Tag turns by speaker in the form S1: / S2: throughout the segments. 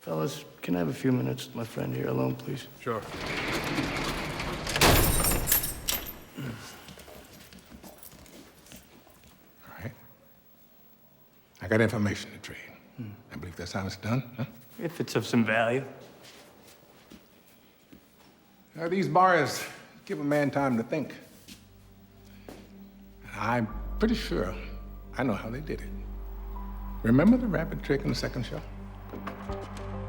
S1: Fellas, can I have a few minutes with my friend here alone, please?
S2: Sure.
S3: All right. I got information to trade. I believe that's how it's done, huh?
S1: If it's of some value.
S3: These bars give a man time to think. I'm pretty sure I know how they did it. Remember the rabbit trick in the second show?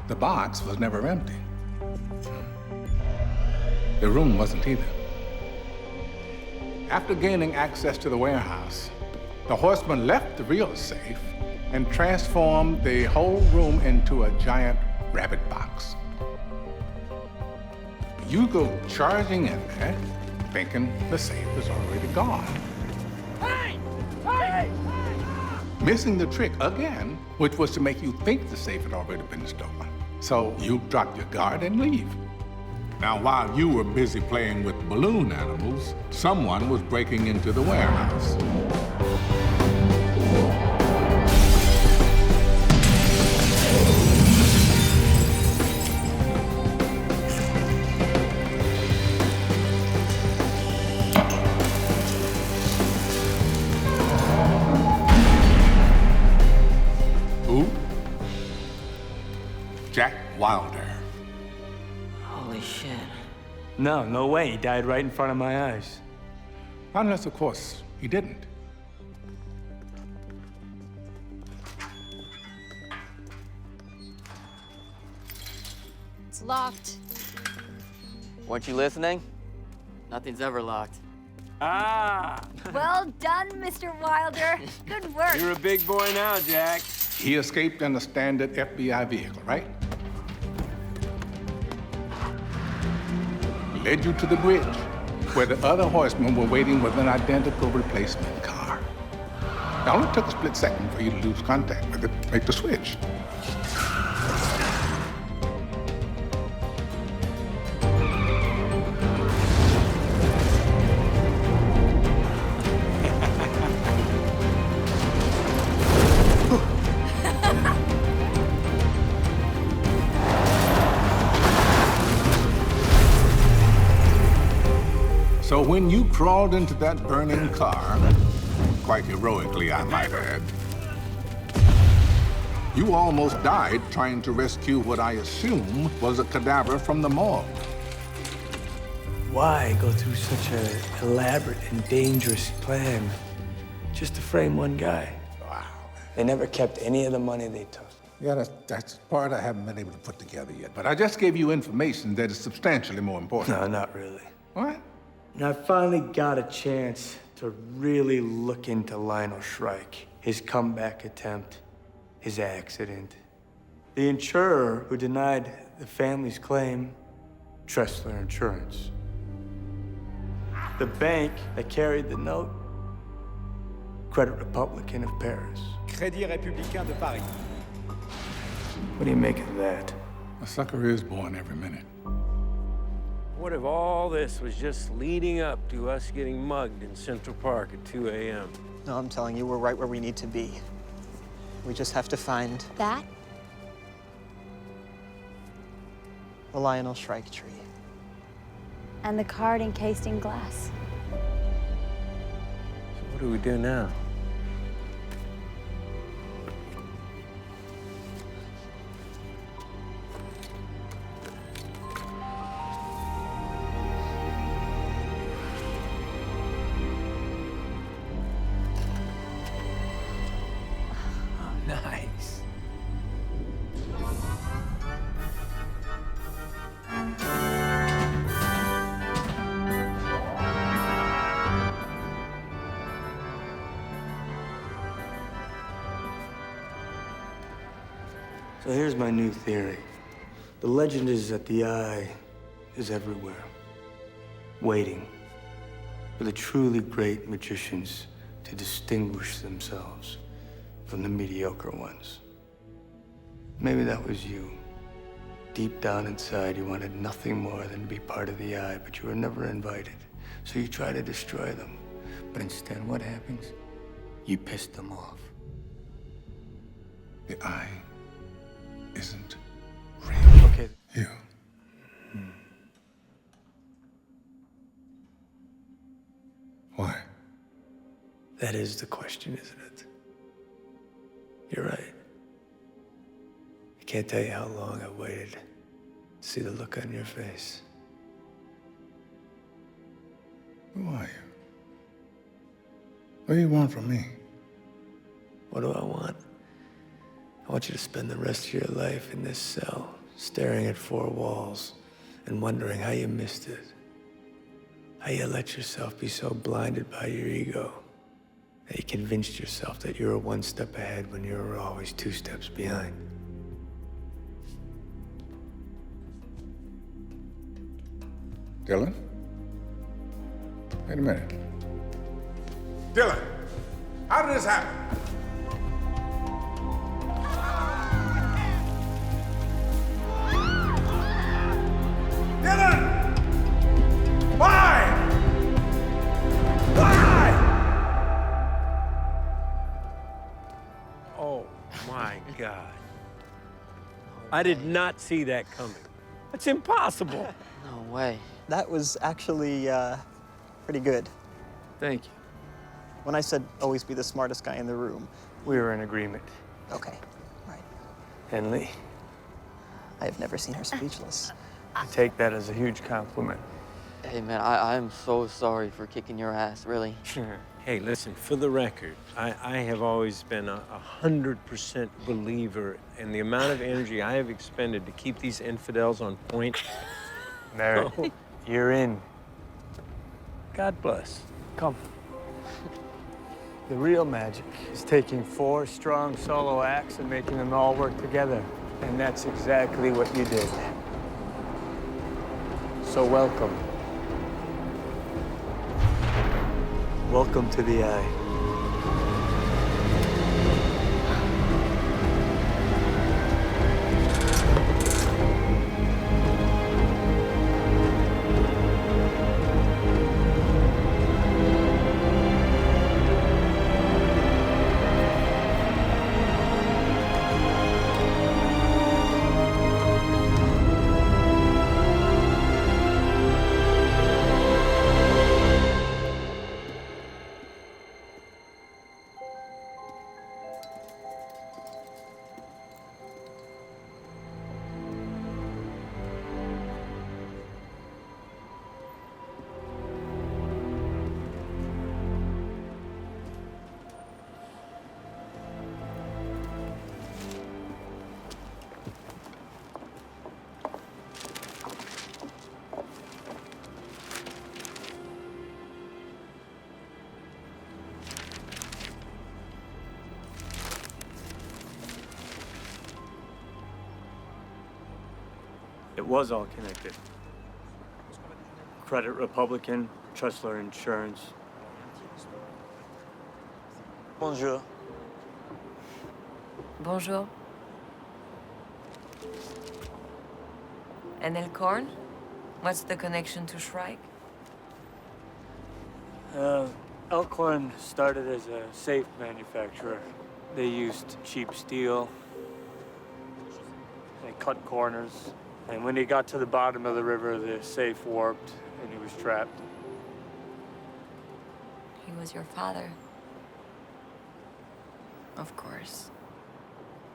S3: The box was never empty. The room wasn't either. After gaining access to the warehouse, the horseman left the real safe and transformed the whole room into a giant rabbit box. You go charging in there, thinking the safe is already gone.
S4: Hey! Hey!
S3: Missing the trick again, which was to make you think the safe had already been stolen. So you drop your guard and leave. Now, while you were busy playing with balloon animals, someone was breaking into the warehouse. Who? Jack Wilder.
S5: Holy shit.
S1: No way. He died right in front of my eyes.
S3: Unless, of course, he didn't.
S6: It's locked.
S5: Weren't you listening? Nothing's ever locked.
S2: Ah!
S6: Well done, Mr. Wilder. Good work.
S2: You're a big boy now, Jack.
S3: He escaped in a standard FBI vehicle, right? Led you to the bridge, where the other horsemen were waiting with an identical replacement car. It only took a split second for you to lose contact with it, make the switch. So when you crawled into that burning car, quite heroically, I might add, you almost died trying to rescue what I assume was a cadaver from the morgue.
S1: Why go through such an elaborate and dangerous plan just to frame one guy?
S3: Wow.
S1: They never kept any of the money they took.
S3: Yeah, that's part I haven't been able to put together yet. But I just gave you information that is substantially more important.
S1: No, not really.
S3: What?
S1: And I finally got a chance to really look into Lionel Shrike, his comeback attempt, his accident. The insurer who denied the family's claim, Tressler Insurance. The bank that carried the note, Credit Republican of Paris.
S7: Crédit Républicain de Paris.
S1: What do you make of that?
S3: A sucker is born every minute.
S2: What if all this was just leading up to us getting mugged in Central Park at 2 a.m.?
S8: No, I'm telling you, we're right where we need to be. We just have to find
S6: That?
S8: the Lionel Shrike tree.
S6: And the card encased in glass.
S2: So what do we do now?
S1: Nice. So here's my new theory. The legend is that the eye is everywhere, waiting for the truly great magicians to distinguish themselves from the mediocre ones. Maybe that was you. Deep down inside, you wanted nothing more than to be part of the Eye, but you were never invited. So you try to destroy them. But instead, what happens? You piss them off.
S3: The Eye isn't
S1: That is the question, isn't it? You're right. I can't tell you how long I waited to see the look on your face.
S3: Who are you? What do you want from me?
S1: What do I want? I want you to spend the rest of your life in this cell, staring at four walls and wondering how you missed it. How you let yourself be so blinded by your ego that you convinced yourself that you were one step ahead when you were always two steps behind.
S3: Dylan? Wait a minute. Dylan, how did this happen? Dylan! Why? Why?
S2: Oh, my God. I did not see that coming. It's impossible.
S5: No way.
S8: That was actually pretty good.
S1: Thank you.
S8: When I said always be the smartest guy in the room.
S1: We were in agreement.
S8: Okay, right.
S1: And Lee,
S8: I have never seen her speechless.
S1: I take that as a huge compliment.
S5: Hey, man, I am so sorry for kicking your ass, really.
S2: Hey, listen, for the record, I have always been a 100% believer in the amount of energy I have expended to keep these infidels on point.
S1: Merritt, you're in.
S2: God bless.
S1: Come. The real magic is taking four strong solo acts and making them all work together. And that's exactly what you did. So welcome. Welcome to the Eye. It was all connected. Credit Republican, Tressler Insurance. Bonjour.
S9: Bonjour. And Elkhorn? What's the connection to Shrike?
S1: Elkhorn started as a safe manufacturer. They used cheap steel. They cut corners. And when he got to the bottom of the river, the safe warped and he was trapped.
S9: He was your father. Of course.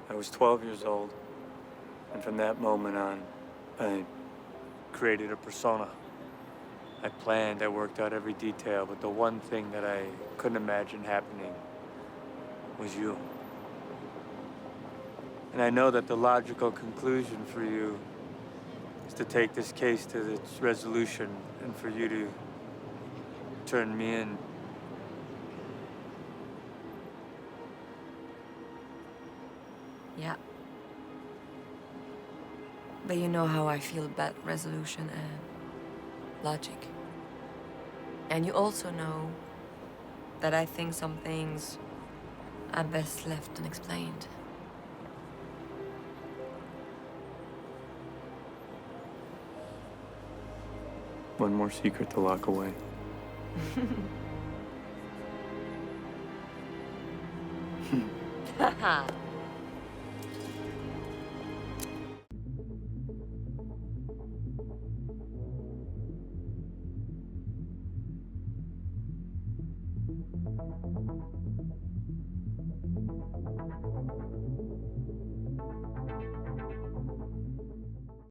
S1: I was 12 years old. And from that moment on, I created a persona. I planned, I worked out every detail, but the one thing that I couldn't imagine happening was you. And I know that the logical conclusion for you is to take this case to its resolution and for you to turn me in.
S9: Yeah. But you know how I feel about resolution and logic. And you also know that I think some things are best left unexplained.
S1: One more secret to lock away.